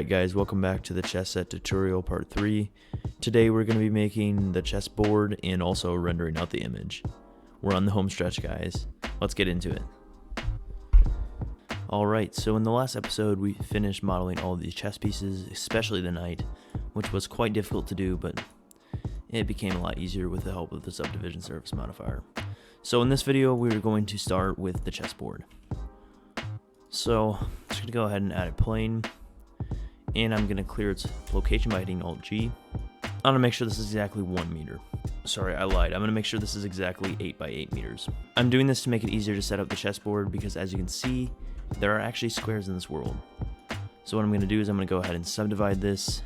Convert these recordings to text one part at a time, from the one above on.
Alright guys, welcome back to the chess set tutorial part 3. Today we're going to be making the chessboard and also rendering out the image. We're on the home stretch guys. Let's get into it. Alright, so in the last episode we finished modeling all of these chess pieces, especially the knight, which was quite difficult to do, but it became a lot easier with the help of the subdivision surface modifier. So in this video we're going to start with the chessboard. So I'm just going to go ahead and add a plane. And I'm going to clear its location by hitting Alt-G. I'm going to make sure this is exactly 1 meter. Sorry, I lied. I'm going to make sure this is exactly 8 by 8 meters. I'm doing this to make it easier to set up the chessboard because as you can see, there are actually squares in this world. So what I'm going to do is I'm going to go ahead and subdivide this,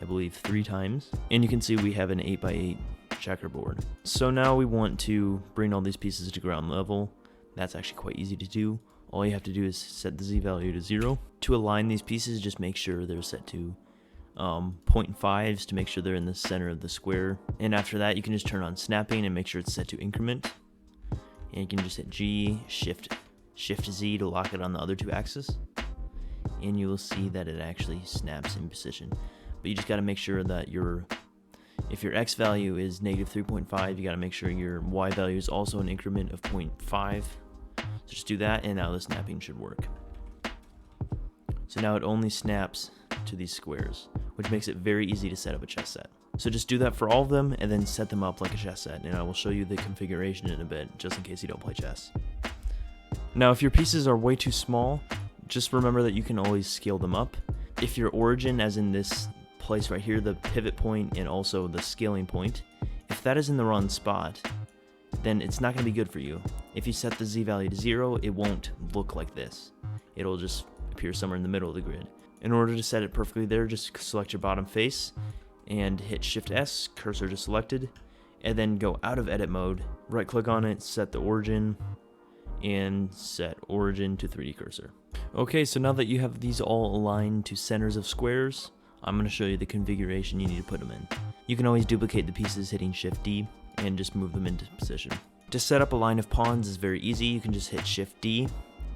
I believe 3 times. And you can see we have an 8 by 8 checkerboard. So now we want to bring all these pieces to ground level. That's actually quite easy to do. All you have to do is set the Z value to 0. To align these pieces, just make sure they're set to 0.5s to make sure they're in the center of the square. And after that, you can just turn on snapping and make sure it's set to increment. And you can just hit G, Shift Z to lock it on the other 2 axes. And you will see that it actually snaps in position. But you just got to make sure that if your X value is -3.5, you got to make sure your Y value is also an increment of 0.5. So just do that, and now the snapping should work. So now it only snaps to these squares, which makes it very easy to set up a chess set. So just do that for all of them, and then set them up like a chess set, and I will show you the configuration in a bit, just in case you don't play chess. Now, if your pieces are way too small, just remember that you can always scale them up. If your origin, as in this place right here, the pivot point and also the scaling point, if that is in the wrong spot, then it's not going to be good for you. If you set the Z value to 0, it won't look like this. It'll just appear somewhere in the middle of the grid. In order to set it perfectly there, just select your bottom face and hit Shift S, cursor to selected, and then go out of edit mode, right click on it, set the origin, and set origin to 3D cursor. Okay, so now that you have these all aligned to centers of squares, I'm going to show you the configuration you need to put them in. You can always duplicate the pieces hitting Shift D and just move them into position. To set up a line of pawns is very easy. You can just hit Shift D,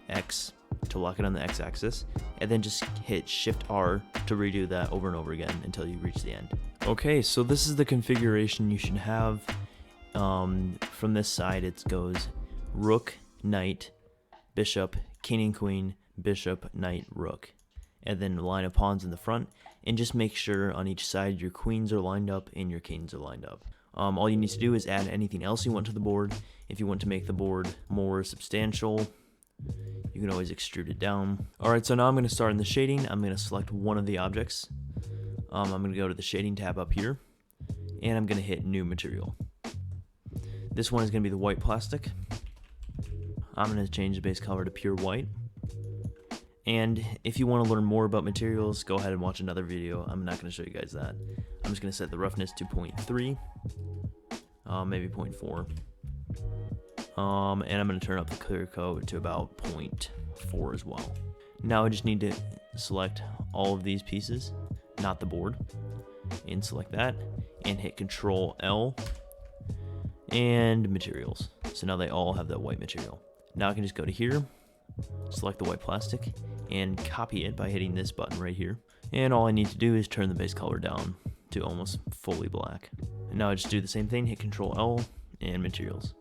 X to lock it on the X axis, and then just hit Shift R to redo that over and over again until you reach the end. Okay, so this is the configuration you should have. From this side it goes Rook, Knight, Bishop, King and Queen, Bishop, Knight, Rook, and then a line of pawns in the front, and just make sure on each side your queens are lined up and your kings are lined up. All you need to do is add anything else you want to the board. If you want to make the board more substantial, you can always extrude it down. Alright, so now I'm going to start in the shading. I'm going to select one of the objects. I'm going to go to the shading tab up here, and I'm going to hit new material. This one is going to be the white plastic. I'm going to change the base color to pure white. And if you want to learn more about materials, go ahead and watch another video. I'm not going to show you guys that. I'm just going to set the roughness to 0.3, maybe 0.4. And I'm going to turn up the clear coat to about 0.4 as well. Now I just need to select all of these pieces, not the board, and select that, and hit Control L, and materials. So now they all have that white material. Now I can just go to here, select the white plastic, and copy it by hitting this button right here. And all I need to do is turn the base color down to almost fully black. And now I just do the same thing, hit Control L and materials.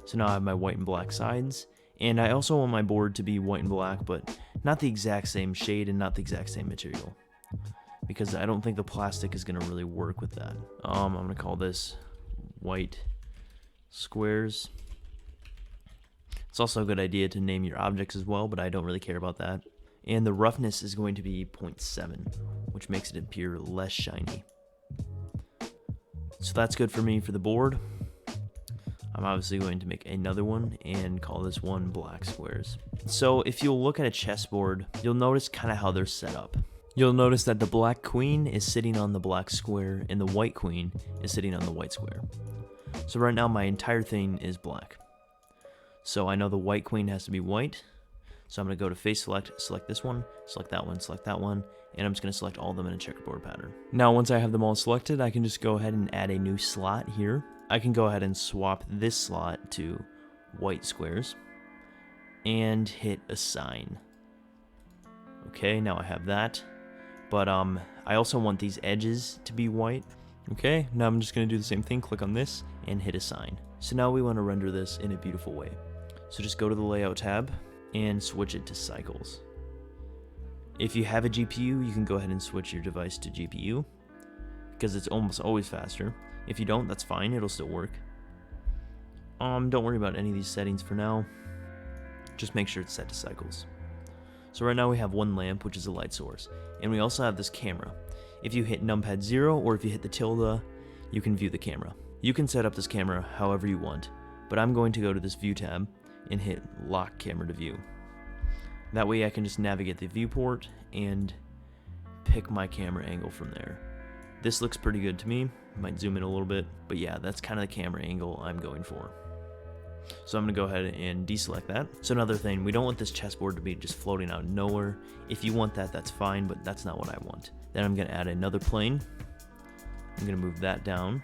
So now I have my white and black sides, and I also want my board to be white and black, but not the exact same shade and not the exact same material, because I don't think the plastic is going to really work with that. I'm going to call this white squares. It's also a good idea to name your objects as well, but I don't really care about that. And the roughness is going to be 0.7, which makes it appear less shiny. So that's good for me for the board. I'm obviously going to make another one and call this one black squares. So if you'll look at a chessboard, you'll notice kind of how they're set up. You'll notice that the black queen is sitting on the black square and the white queen is sitting on the white square. So right now my entire thing is black. So I know the white queen has to be white. So I'm going to go to face select this one, select that one, and I'm just going to select all of them in a checkerboard pattern. Now once I have them all selected, I can just go ahead and add a new slot here. I can go ahead and swap this slot to white squares and hit assign. Okay, now I have that. But I also want these edges to be white. Okay, now I'm just going to do the same thing. Click on this and hit assign. So now we want to render this in a beautiful way. So just go to the layout tab and switch it to cycles. If you have a GPU, you can go ahead and switch your device to GPU because it's almost always faster. If you don't, that's fine, it'll still work. Don't worry about any of these settings for now. Just make sure it's set to cycles. So right now we have one lamp, which is a light source, and we also have this camera. If you hit numpad 0 or if you hit the tilde, you can view the camera. You can set up this camera however you want, but I'm going to go to this view tab and hit lock camera to view. That way I can just navigate the viewport and pick my camera angle from there. This looks pretty good to me. Might zoom in a little bit, but yeah, that's kind of the camera angle I'm going for. So I'm going to go ahead and deselect that. So another thing, we don't want this chessboard to be just floating out of nowhere. If you want that, that's fine, but that's not what I want. Then I'm going to add another plane. I'm going to move that down.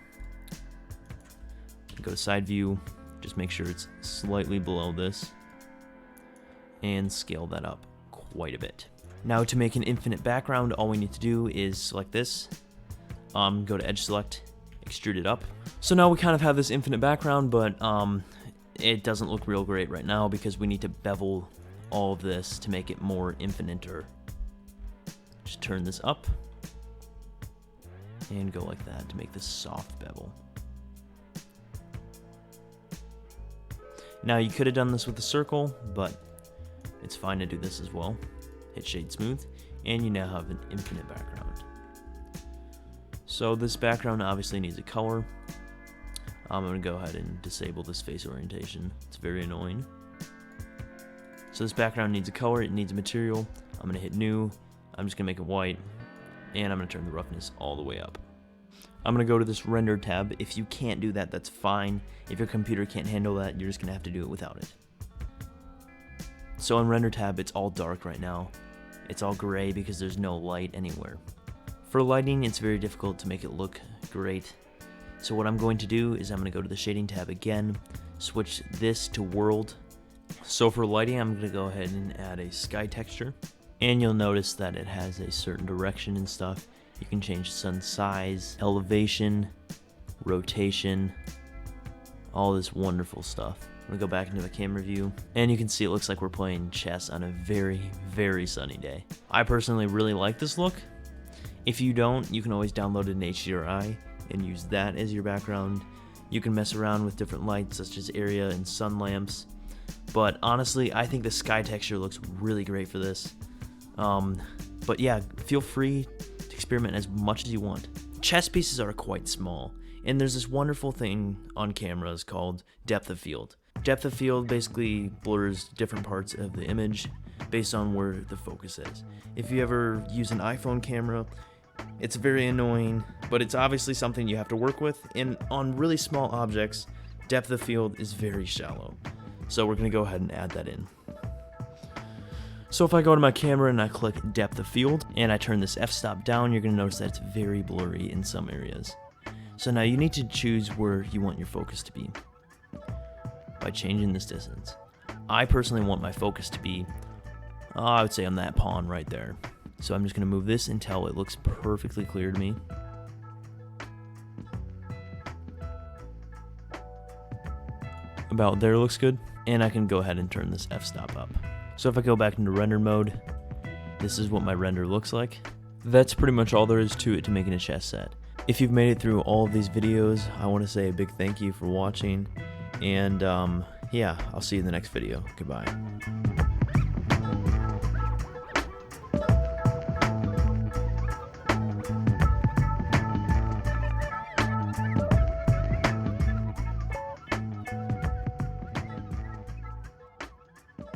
Go to side view, just make sure it's slightly below this, and scale that up quite a bit. Now to make an infinite background, all we need to do is select this, go to edge select, extrude it up. So now we kind of have this infinite background, but it doesn't look real great right now because we need to bevel all of this to make it more infiniter. Just turn this up and go like that to make this soft bevel. Now you could have done this with a circle, but it's fine to do this as well. Hit shade smooth, and you now have an infinite background. So this background obviously needs a color. I'm going to go ahead and disable this face orientation. It's very annoying. So this background needs a color, it needs a material. I'm going to hit new, I'm just going to make it white, and I'm going to turn the roughness all the way up. I'm going to go to this render tab. If you can't do that, that's fine. If your computer can't handle that, you're just going to have to do it without it. So in render tab, it's all dark right now. It's all gray because there's no light anywhere. For lighting, it's very difficult to make it look great. So what I'm going to do is I'm going to go to the shading tab again, switch this to world. So for lighting, I'm going to go ahead and add a sky texture. And you'll notice that it has a certain direction and stuff. You can change sun size, elevation, rotation, all this wonderful stuff. I'm gonna go back into the camera view, and you can see it looks like we're playing chess on a very, very sunny day. I personally really like this look. If you don't, you can always download an HDRI and use that as your background. You can mess around with different lights such as area and sun lamps. But honestly, I think the sky texture looks really great for this. But yeah, feel free to experiment as much as you want. Chess pieces are quite small, and there's this wonderful thing on cameras called depth of field. Depth of field basically blurs different parts of the image based on where the focus is. If you ever use an iPhone camera, it's very annoying, but it's obviously something you have to work with, and on really small objects, depth of field is very shallow. So we're going to go ahead and add that in. So if I go to my camera and I click depth of field, and I turn this f-stop down, you're going to notice that it's very blurry in some areas. So now you need to choose where you want your focus to be by changing this distance. I personally want my focus to be, I would say on that pawn right there. So I'm just going to move this until it looks perfectly clear to me. About there looks good, and I can go ahead and turn this f-stop up. So if I go back into render mode, this is what my render looks like. That's pretty much all there is to it to making a chess set. If you've made it through all of these videos, I want to say a big thank you for watching, and yeah, I'll see you in the next video. Goodbye.